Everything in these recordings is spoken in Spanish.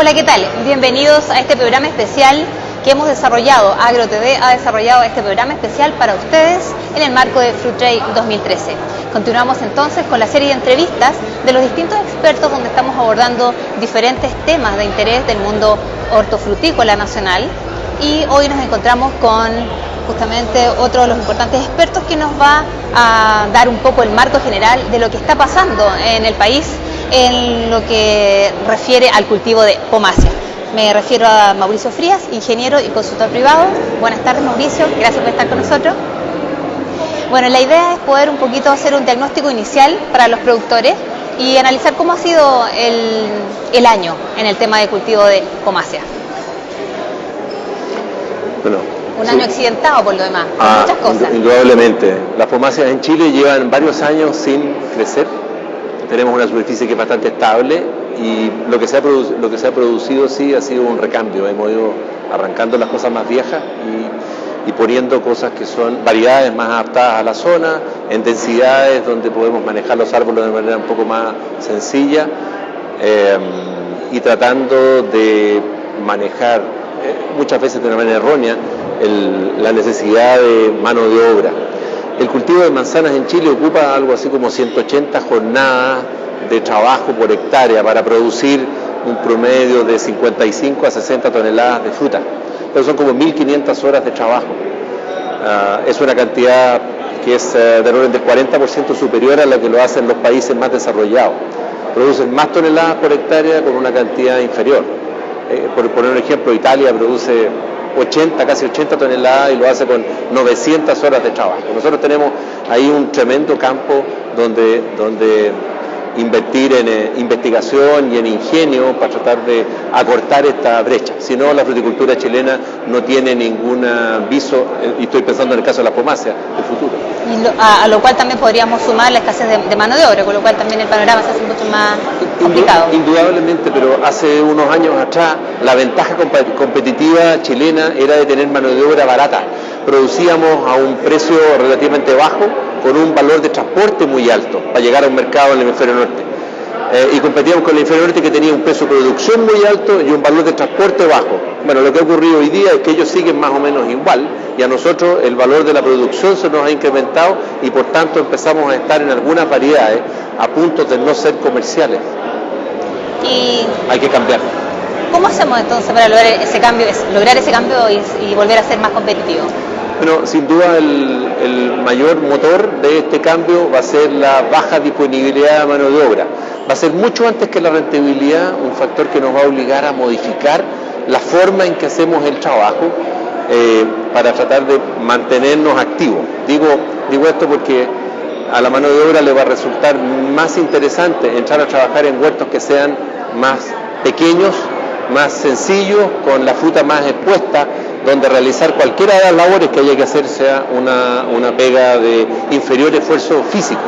Hola, ¿qué tal? Bienvenidos a este programa especial que hemos desarrollado. AgroTV ha desarrollado este programa especial para ustedes en el marco de Fruit Trade 2013. Continuamos entonces con la serie de entrevistas de los distintos expertos donde estamos abordando diferentes temas de interés del mundo hortofrutícola nacional. Y hoy nos encontramos con justamente otro de los importantes expertos que nos va a dar un poco el marco general de lo que está pasando en el país en lo que refiere al cultivo de pomacia. Me refiero a Mauricio Frías, ingeniero y consultor privado. Buenas tardes, Mauricio, gracias por estar con nosotros. Bueno, la idea es poder un poquito hacer un diagnóstico inicial para los productores y analizar cómo ha sido el año en el tema de cultivo de pomacia. Bueno, un año accidentado por lo demás, muchas cosas. Indudablemente. Las pomáceas en Chile llevan varios años sin crecer. Tenemos una superficie que es bastante estable y lo que se ha producido sí ha sido un recambio. Hemos ido arrancando las cosas más viejas y poniendo cosas que son variedades más adaptadas a la zona, en densidades donde podemos manejar los árboles de manera un poco más sencilla y tratando de manejar muchas veces de una manera errónea la necesidad de mano de obra. El cultivo de manzanas en Chile ocupa algo así como 180 jornadas de trabajo por hectárea para producir un promedio de 55 a 60 toneladas de fruta. Pero son como 1.500 horas de trabajo. Es una cantidad que es del orden del 40% superior a la que lo hacen los países más desarrollados. Producen más toneladas por hectárea con una cantidad inferior. Por poner un ejemplo, Italia produce casi 80 toneladas y lo hace con 900 horas de trabajo. Nosotros tenemos ahí un tremendo campo donde invertir en investigación y en ingenio para tratar de acortar esta brecha. Si no, la fruticultura chilena no tiene ningún viso, y estoy pensando en el caso de la pomácea, del futuro. A lo cual también podríamos sumar la escasez de mano de obra, con lo cual también el panorama se hace mucho más complicado. Indudablemente, pero hace unos años atrás la ventaja competitiva chilena era de tener mano de obra barata. Producíamos a un precio relativamente bajo, con un valor de transporte muy alto, para llegar a un mercado en el hemisferio norte. Y competíamos con el hemisferio norte, que tenía un precio de producción muy alto y un valor de transporte bajo. Bueno, lo que ha ocurrido hoy día es que ellos siguen más o menos igual, y a nosotros el valor de la producción se nos ha incrementado y por tanto empezamos a estar en algunas variedades a punto de no ser comerciales. Y hay que cambiar. ¿Cómo hacemos entonces para lograr ese cambio y volver a ser más competitivos? Bueno, sin duda el mayor motor de este cambio va a ser la baja disponibilidad de mano de obra. Va a ser mucho antes que la rentabilidad un factor que nos va a obligar a modificar la forma en que hacemos el trabajo para tratar de mantenernos activos. Digo esto porque a la mano de obra le va a resultar más interesante entrar a trabajar en huertos que sean más pequeños, más sencillos, con la fruta más expuesta, donde realizar cualquiera de las labores que haya que hacer sea una pega de inferior esfuerzo físico.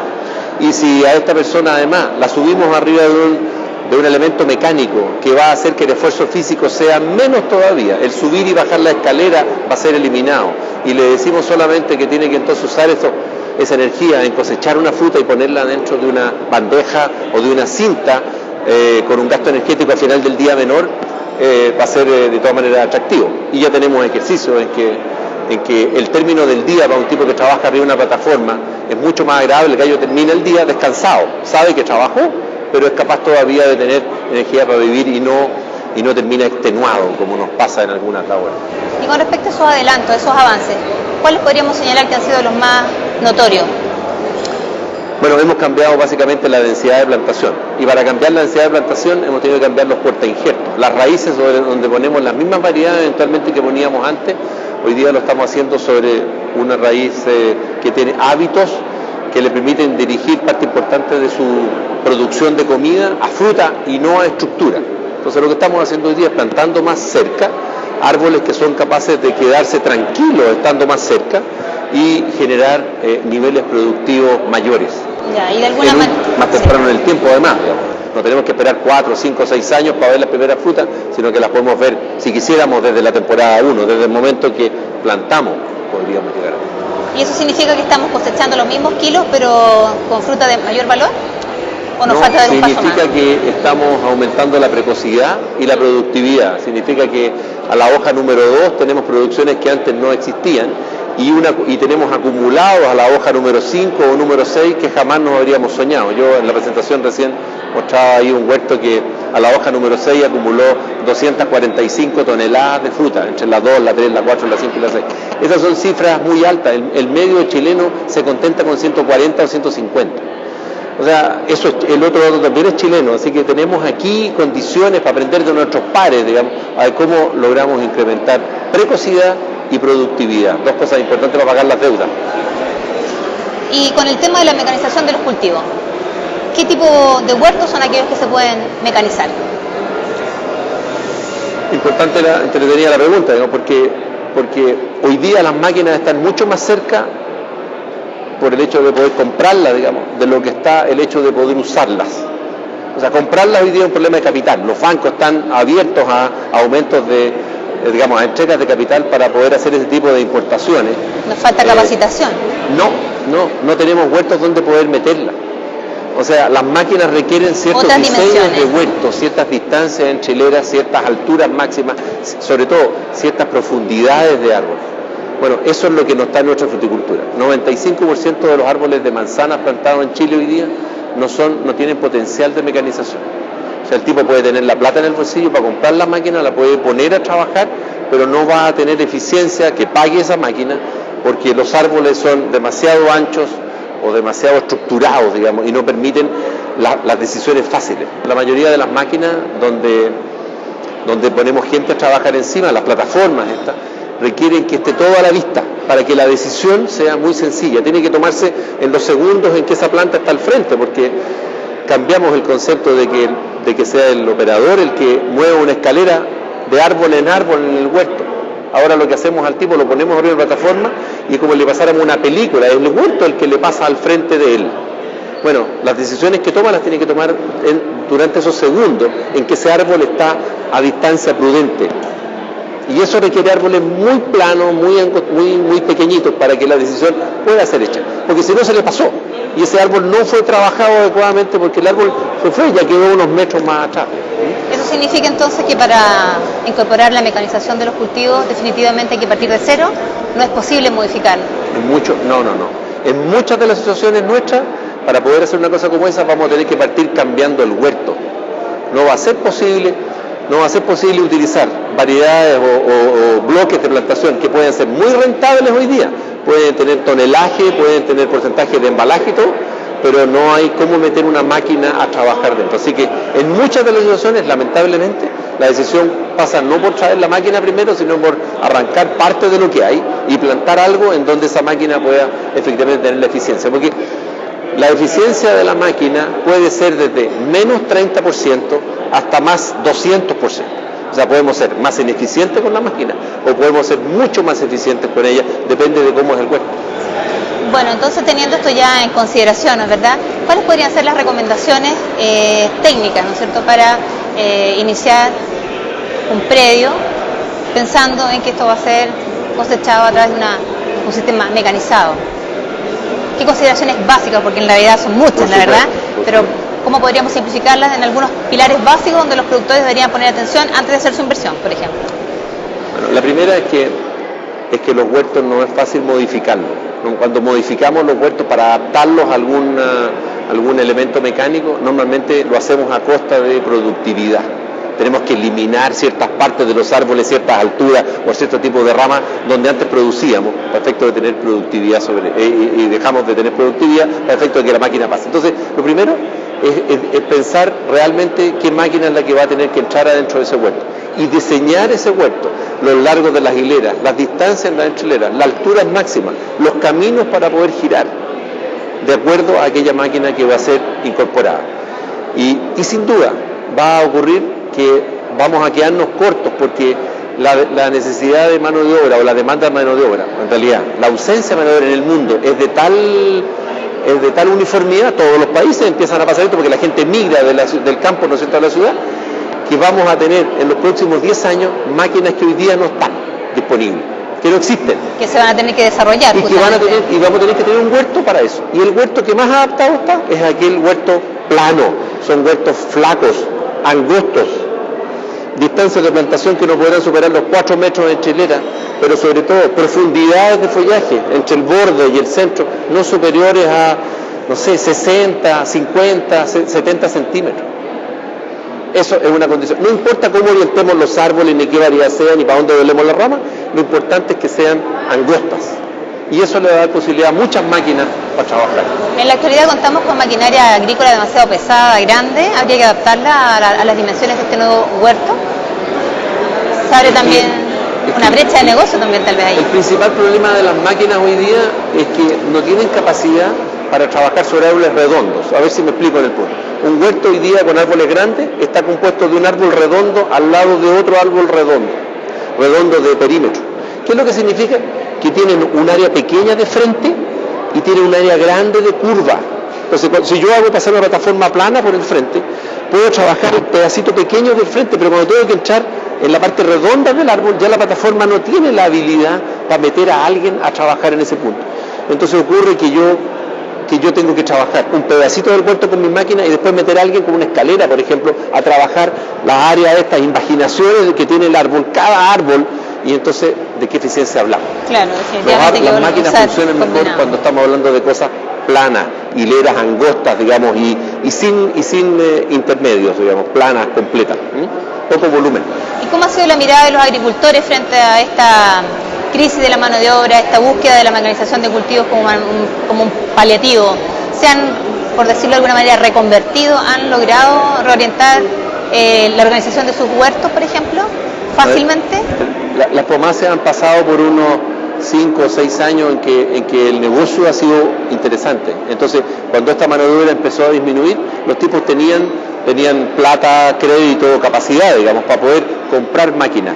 Y si a esta persona además la subimos arriba de un elemento mecánico que va a hacer que el esfuerzo físico sea menos todavía, el subir y bajar la escalera va a ser eliminado, y le decimos solamente que tiene que entonces usar esa energía en cosechar una fruta y ponerla dentro de una bandeja o de una cinta con un gasto energético al final del día menor, va a ser de todas maneras atractivo. Y ya tenemos ejercicios en que el término del día para un tipo que trabaja arriba de una plataforma es mucho más agradable. Que ello termina el día descansado, sabe que trabajó, pero es capaz todavía de tener energía para vivir y no termina extenuado como nos pasa en algunas labores. Y con respecto a esos adelantos, esos avances, ¿cuáles podríamos señalar que han sido los más notorios? Bueno, hemos cambiado básicamente la densidad de plantación, y para cambiar la densidad de plantación hemos tenido que cambiar los portainjertos. Las raíces donde ponemos las mismas variedades eventualmente que poníamos antes, hoy día lo estamos haciendo sobre una raíz que tiene hábitos que le permiten dirigir parte importante de su producción de comida a fruta y no a estructura. Entonces lo que estamos haciendo hoy día es plantando más cerca árboles que son capaces de quedarse tranquilos estando más cerca y generar niveles productivos mayores. Ya, y de alguna manera más temprano en el tiempo, además, digamos. No tenemos que esperar 4, 5, 6 años para ver las primeras frutas, sino que las podemos ver, si quisiéramos, desde la temporada 1, desde el momento que plantamos, podríamos llegar. ¿Y eso significa que estamos cosechando los mismos kilos, pero con fruta de mayor valor? ¿O nos falta dar un paso más? Significa que estamos aumentando la precocidad y la productividad. Significa que a la hoja número 2 tenemos producciones que antes no existían y tenemos acumulados a la hoja número 5 o número 6 que jamás nos habríamos soñado. Yo en la presentación recién mostraba ahí un huerto que a la hoja número 6 acumuló 245 toneladas de fruta, entre la 2, la 3, la 4, la 5 y la 6. Esas son cifras muy altas. El medio chileno se contenta con 140 o 150. O sea, el otro dato también es chileno, así que tenemos aquí condiciones para aprender de nuestros pares, digamos, a ver cómo logramos incrementar precocidad y productividad, dos cosas importantes para pagar las deudas. Y con el tema de la mecanización de los cultivos, ¿qué tipo de huertos son aquellos que se pueden mecanizar? Importante, entretenida la pregunta, digamos, porque hoy día las máquinas están mucho más cerca por el hecho de poder comprarlas, digamos, de lo que está el hecho de poder usarlas. O sea, comprarlas hoy día es un problema de capital. Los bancos están abiertos a aumentos de, digamos, a entregas de capital para poder hacer ese tipo de importaciones. ¿Nos falta capacitación? No tenemos huertos donde poder meterlas. O sea, las máquinas requieren ciertos diseños de huertos, ciertas distancias entre hileras, ciertas alturas máximas, sobre todo ciertas profundidades de árboles. Bueno, eso es lo que no está en nuestra fruticultura. 95% de los árboles de manzanas plantados en Chile hoy día no tienen potencial de mecanización. O sea, el tipo puede tener la plata en el bolsillo para comprar la máquina, la puede poner a trabajar, pero no va a tener eficiencia que pague esa máquina porque los árboles son demasiado anchos o demasiado estructurados, digamos, y no permiten las decisiones fáciles. La mayoría de las máquinas donde ponemos gente a trabajar encima, las plataformas estas, requieren que esté todo a la vista para que la decisión sea muy sencilla. Tiene que tomarse en los segundos en que esa planta está al frente, porque cambiamos el concepto de que sea el operador el que mueva una escalera de árbol en árbol en el huerto. Ahora lo que hacemos al tipo, lo ponemos arriba de la plataforma y como le pasáramos una película, es el huerto el que le pasa al frente de él. Bueno, las decisiones que toma las tiene que tomar durante esos segundos en que ese árbol está a distancia prudente. Y eso requiere árboles muy planos, muy pequeñitos para que la decisión pueda ser hecha. Porque si no se le pasó. Y ese árbol no fue trabajado adecuadamente porque el árbol se fue, ya quedó unos metros más atrás. ¿Eso significa entonces que para incorporar la mecanización de los cultivos definitivamente hay que partir de cero? ¿No es posible modificarlo? No. En muchas de las situaciones nuestras, para poder hacer una cosa como esa, vamos a tener que partir cambiando el huerto. No va a ser posible utilizar variedades o bloques de plantación que pueden ser muy rentables hoy día. Pueden tener tonelaje, pueden tener porcentaje de embalaje y todo, pero no hay cómo meter una máquina a trabajar dentro. Así que en muchas de las situaciones, lamentablemente, la decisión pasa no por traer la máquina primero, sino por arrancar parte de lo que hay y plantar algo en donde esa máquina pueda efectivamente tener la eficiencia. Porque la eficiencia de la máquina puede ser desde menos 30% hasta más 200%. O sea, podemos ser más ineficientes con la máquina o podemos ser mucho más eficientes con ella, depende de cómo es el huerto. Bueno, entonces teniendo esto ya en consideración, ¿no es verdad? ¿Cuáles podrían ser las recomendaciones técnicas, ¿no es cierto?, para iniciar un predio pensando en que esto va a ser cosechado a través de un sistema mecanizado? ¿Qué consideraciones básicas? Porque en realidad son muchas, la verdad, pero ¿cómo podríamos simplificarlas en algunos pilares básicos donde los productores deberían poner atención antes de hacer su inversión, por ejemplo? Bueno, la primera es que los huertos no es fácil modificarlos. Cuando modificamos los huertos para adaptarlos a algún elemento mecánico, normalmente lo hacemos a costa de productividad. Tenemos que eliminar ciertas partes de los árboles, ciertas alturas o cierto tipo de ramas donde antes producíamos, para efecto de tener productividad y dejamos de tener productividad para efecto de que la máquina pase. Entonces, lo primero es pensar realmente qué máquina es la que va a tener que entrar adentro de ese huerto y diseñar ese huerto, los largos de las hileras, las distancias en las hileras, las alturas máximas, los caminos para poder girar de acuerdo a aquella máquina que va a ser incorporada. Y sin duda va a ocurrir que vamos a quedarnos cortos porque la necesidad de mano de obra o la demanda de mano de obra, en realidad la ausencia de mano de obra en el mundo es de tal uniformidad, todos los países empiezan a pasar esto porque la gente migra del campo, ¿no es cierto?, a la ciudad, que vamos a tener en los próximos 10 años máquinas que hoy día no están disponibles, que no existen. Que se van a tener que desarrollar. Y vamos a tener que tener un huerto para eso. Y el huerto que más adaptado está es aquel huerto planos, son huertos flacos, angostos, distancias de plantación que no podrán superar los 4 metros en hilera, pero sobre todo profundidades de follaje entre el borde y el centro no superiores a, no sé, 60, 50, 70 centímetros. Eso es una condición. No importa cómo orientemos los árboles, ni qué variedad sean, ni para dónde doblemos las ramas, lo importante es que sean angostas. Y eso le va a dar posibilidad a muchas máquinas para trabajar. En la actualidad contamos con maquinaria agrícola demasiado pesada, grande, habría que adaptarla a las dimensiones de este nuevo huerto. Se abre también una brecha de negocio también tal vez ahí. El principal problema de las máquinas hoy día es que no tienen capacidad para trabajar sobre árboles redondos. A ver si me explico en el punto. Un huerto hoy día con árboles grandes está compuesto de un árbol redondo al lado de otro árbol redondo de perímetro. ¿Qué es lo que significa? Que tienen un área pequeña de frente y tienen un área grande de curva. Entonces, si yo hago pasar una plataforma plana por el frente, puedo trabajar el pedacito pequeño del frente, pero cuando tengo que entrar en la parte redonda del árbol, ya la plataforma no tiene la habilidad para meter a alguien a trabajar en ese punto. Entonces ocurre que yo tengo que trabajar un pedacito del huerto con mi máquina y después meter a alguien con una escalera, por ejemplo, a trabajar las áreas de estas invaginaciones que tiene el árbol, cada árbol. Y entonces, ¿de qué eficiencia hablamos? Claro, definitivamente. Las máquinas funcionan mejor cuando estamos hablando de cosas planas, hileras angostas, digamos, y sin intermedios, digamos, planas, completas, poco volumen. ¿Y cómo ha sido la mirada de los agricultores frente a esta crisis de la mano de obra, esta búsqueda de la mecanización de cultivos como un paliativo? ¿Se han, por decirlo de alguna manera, reconvertido? ¿Han logrado reorientar la organización de sus huertos, por ejemplo, fácilmente? Las Pomaces han pasado por unos 5 o 6 años en que el negocio ha sido interesante. Entonces, cuando esta mano de obra empezó a disminuir, los tipos tenían plata, crédito, capacidad, digamos, para poder comprar máquinas.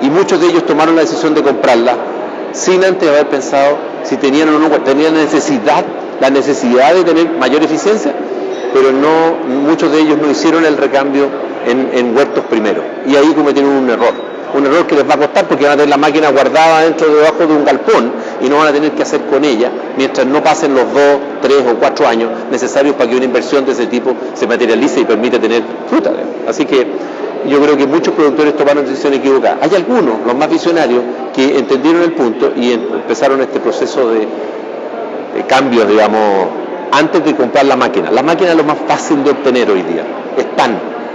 Y muchos de ellos tomaron la decisión de comprarla sin antes haber pensado si tenían o no, tenían la necesidad de tener mayor eficiencia, pero muchos de ellos no hicieron el recambio en huertos primero. Y ahí cometieron un error que les va a costar porque van a tener la máquina guardada debajo de un galpón y no van a tener que hacer con ella mientras no pasen los 2, 3 o 4 años necesarios para que una inversión de ese tipo se materialice y permita tener fruta. Así que yo creo que muchos productores tomaron decisiones equivocadas. Hay algunos, los más visionarios, que entendieron el punto y empezaron este proceso de cambios, digamos, antes de comprar la máquina. La máquina es lo más fácil de obtener hoy día.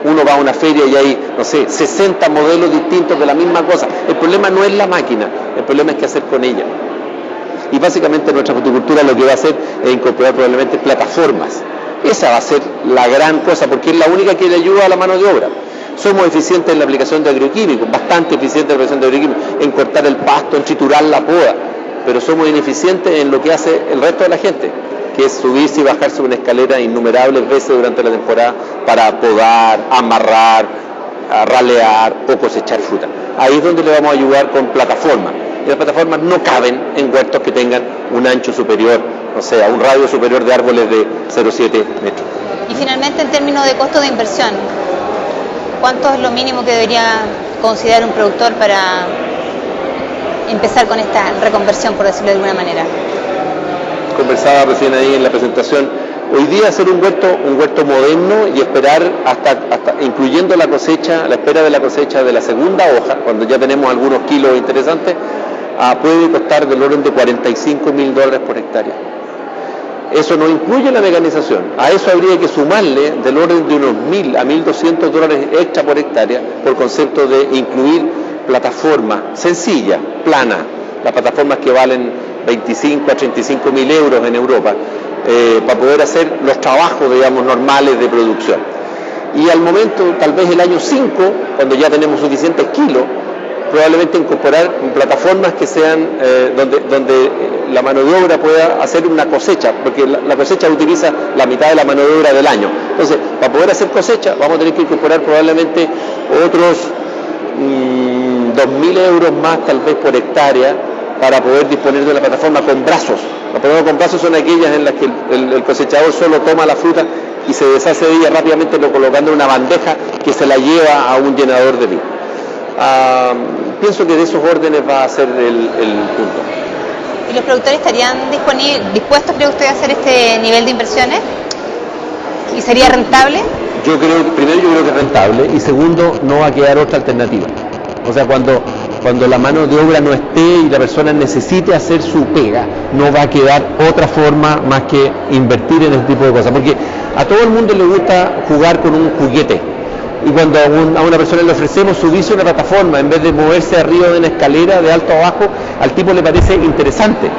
Uno va a una feria y hay, no sé, 60 modelos distintos de la misma cosa. El problema no es la máquina, el problema es qué hacer con ella. Y básicamente nuestra fruticultura lo que va a hacer es incorporar probablemente plataformas. Esa va a ser la gran cosa, porque es la única que le ayuda a la mano de obra. Somos eficientes en la aplicación de agroquímicos, bastante eficientes en la aplicación de agroquímicos, en cortar el pasto, en triturar la poda, pero somos ineficientes en lo que hace el resto de la gente, que es subirse y bajarse una escalera innumerables veces durante la temporada para podar, amarrar, ralear o cosechar fruta. Ahí es donde le vamos a ayudar con plataformas. Y las plataformas no caben en huertos que tengan un ancho superior, o sea, un radio superior de árboles de 0,7 metros. Y finalmente, en términos de costo de inversión, ¿cuánto es lo mínimo que debería considerar un productor para empezar con esta reconversión, por decirlo de alguna manera? Conversaba recién ahí en la presentación, hoy día hacer un huerto moderno y esperar hasta incluyendo la cosecha, la espera de la cosecha de la segunda hoja, cuando ya tenemos algunos kilos interesantes, puede costar del orden de $45.000 por hectárea. Eso no incluye la mecanización. A eso habría que sumarle del orden de unos $1.000 a $1.200 extra por hectárea, por concepto de incluir plataformas sencillas, planas, las plataformas que valen 25 a 35.000 euros en Europa, para poder hacer los trabajos, digamos, normales de producción. Y al momento, tal vez el año 5, cuando ya tenemos suficientes kilos, probablemente incorporar plataformas que sean donde la mano de obra pueda hacer una cosecha, porque la cosecha utiliza la mitad de la mano de obra del año. Entonces, para poder hacer cosecha, vamos a tener que incorporar probablemente otros 2.000 euros más, tal vez por hectárea, para poder disponer de la plataforma con brazos. Las plataformas con brazos son aquellas en las que el cosechador solo toma la fruta y se deshace de ella rápidamente, colocando en una bandeja que se la lleva a un llenador de vino. Pienso que de esos órdenes va a ser el punto. ¿Y los productores estarían dispuestos, cree usted, a hacer este nivel de inversiones? ¿Y sería rentable? Primero yo creo que es rentable y segundo no va a quedar otra alternativa. O sea, cuando la mano de obra no esté y la persona necesite hacer su pega, no va a quedar otra forma más que invertir en ese tipo de cosas. Porque a todo el mundo le gusta jugar con un juguete. Y cuando a una persona le ofrecemos subirse a una plataforma en vez de moverse arriba de una escalera de alto a abajo, al tipo le parece interesante.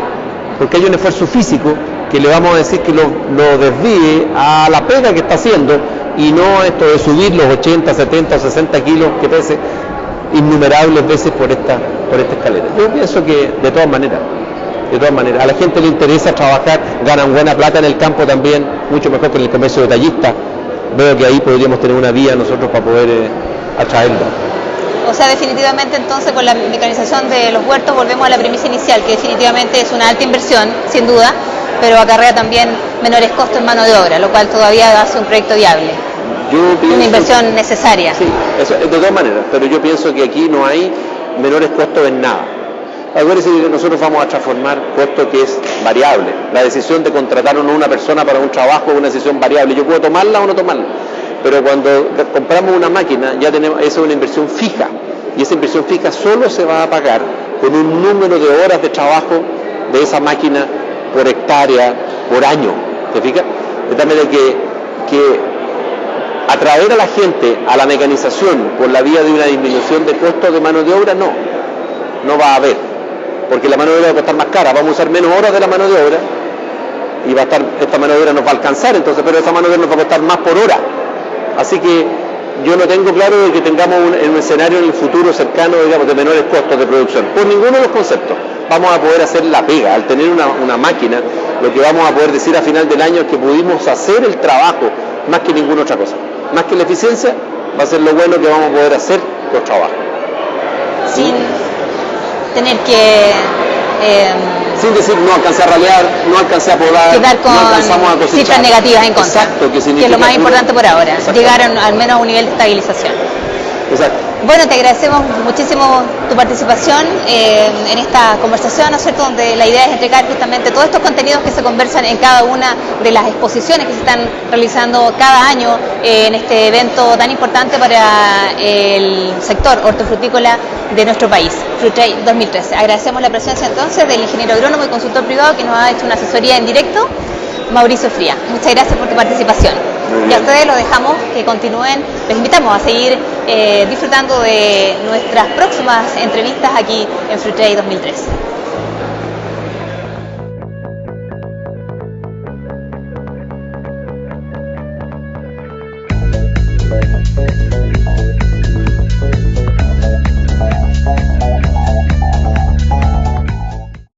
Porque hay un esfuerzo físico que le vamos a decir que lo desvíe a la pega que está haciendo y no esto de subir los 80, 70 o 60 kilos que pese innumerables veces por esta escalera. Yo pienso que de todas maneras, a la gente le interesa trabajar, ganan buena plata en el campo también, mucho mejor que en el comercio detallista. Veo que ahí podríamos tener una vía nosotros para poder atraerlo. O sea, definitivamente entonces con la mecanización de los huertos volvemos a la premisa inicial, que definitivamente es una alta inversión, sin duda, pero acarrea también menores costos en mano de obra, lo cual todavía hace un proyecto viable. Una inversión necesaria. Sí, eso, de todas maneras, pero yo pienso que aquí no hay menores costos en nada. Acuérdense que nosotros vamos a transformar costo que es variable. La decisión de contratar o no una persona para un trabajo es una decisión variable. Yo puedo tomarla o no tomarla. Pero cuando compramos una máquina, ya tenemos, eso es una inversión fija. Y esa inversión fija solo se va a pagar con un número de horas de trabajo de esa máquina por hectárea, por año. ¿Te fijas? De tal manera que atraer a la gente a la mecanización por la vía de una disminución de costos de mano de obra, no va a haber, porque la mano de obra va a estar más cara, vamos a usar menos horas de la mano de obra y esta mano de obra nos va a alcanzar, entonces, pero esta mano de obra nos va a costar más por hora. Así que yo no tengo claro de que tengamos un escenario en el futuro cercano, digamos, de menores costos de producción, por ninguno de los conceptos. Vamos a poder hacer la pega, al tener una máquina, lo que vamos a poder decir a final del año es que pudimos hacer el trabajo más que ninguna otra cosa. Más que la eficiencia, va a ser lo bueno que vamos a poder hacer los trabajos. Sin tener que... sin decir no alcancé a ralear, no alcancé a podar, quedar con no alcanzamos a cosechar. Cifras negativas en contra. Exacto, que es lo más importante por ahora, llegar al menos a un nivel de estabilización. Exacto. Bueno, te agradecemos muchísimo tu participación en esta conversación, ¿no es cierto?, donde la idea es entregar justamente todos estos contenidos que se conversan en cada una de las exposiciones que se están realizando cada año en este evento tan importante para el sector hortofrutícola de nuestro país, FruitTrade 2013. Agradecemos la presencia entonces del ingeniero agrónomo y consultor privado que nos ha hecho una asesoría en directo, Mauricio Fría. Muchas gracias por tu participación. Y a ustedes los dejamos que continúen, les invitamos a seguir disfrutando de nuestras próximas entrevistas aquí en FruitTrade 2013.